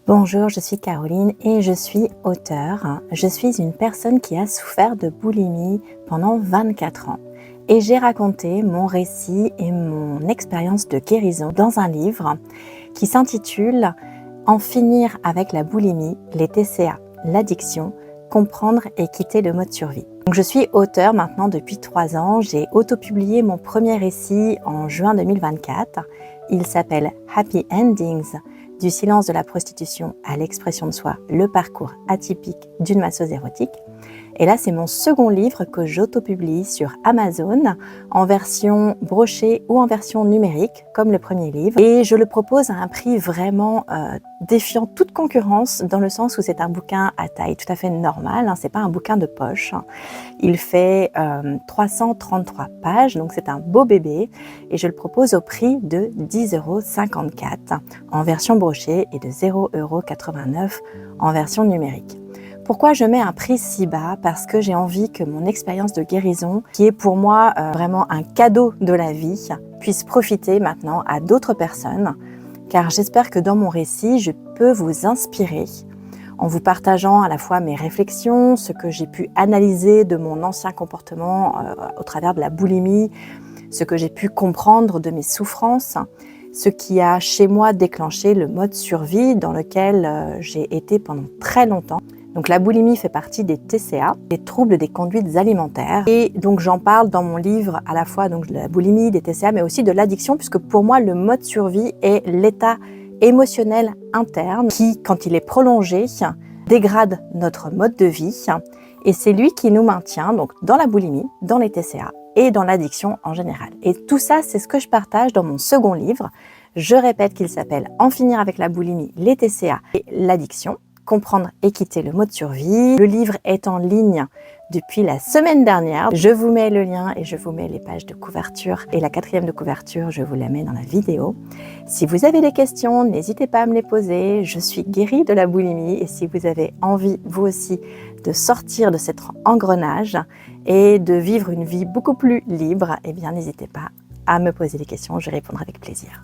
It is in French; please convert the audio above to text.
Bonjour, je suis Caroline et je suis auteure. Je suis une personne qui a souffert de boulimie pendant 24 ans. Et j'ai raconté mon récit et mon expérience de guérison dans un livre qui s'intitule « En finir avec la boulimie, les TCA, l'addiction, comprendre et quitter le mode survie ». Donc, je suis auteure maintenant depuis 3 ans. J'ai autopublié mon premier récit en juin 2024. Il s'appelle « Happy Endings ». Du silence de la prostitution à l'expression de soi, le parcours atypique d'une masseuse érotique. Et là, c'est mon second livre que j'autopublie sur Amazon en version brochée ou en version numérique, comme le premier livre. Et je le propose à un prix vraiment défiant toute concurrence, dans le sens où c'est un bouquin à taille tout à fait normale. C'est pas un bouquin de poche. Il fait 333 pages, donc c'est un beau bébé. Et je le propose au prix de 10,54 € en version brochée et de 0,89 € en version numérique. Pourquoi je mets un prix si bas? Parce que j'ai envie que mon expérience de guérison, qui est pour moi vraiment un cadeau de la vie, puisse profiter maintenant à d'autres personnes. Car j'espère que dans mon récit, je peux vous inspirer en vous partageant à la fois mes réflexions, ce que j'ai pu analyser de mon ancien comportement au travers de la boulimie, ce que j'ai pu comprendre de mes souffrances, ce qui a chez moi déclenché le mode survie dans lequel j'ai été pendant très longtemps. Donc la boulimie fait partie des TCA, des troubles des conduites alimentaires. Et donc j'en parle dans mon livre à la fois donc de la boulimie, des TCA, mais aussi de l'addiction, puisque pour moi le mode survie est l'état émotionnel interne qui, quand il est prolongé, dégrade notre mode de vie. Et c'est lui qui nous maintient donc dans la boulimie, dans les TCA et dans l'addiction en général. Et tout ça, c'est ce que je partage dans mon second livre. Je répète qu'il s'appelle « En finir avec la boulimie, les TCA et l'addiction ». Comprendre et quitter le mode survie. Le livre est en ligne depuis la semaine dernière. Je vous mets le lien et je vous mets les pages de couverture. Et la 4e de couverture, je vous la mets dans la vidéo. Si vous avez des questions, n'hésitez pas à me les poser. Je suis guérie de la boulimie et si vous avez envie, vous aussi, de sortir de cet engrenage et de vivre une vie beaucoup plus libre, eh bien n'hésitez pas à me poser des questions. Je répondrai avec plaisir.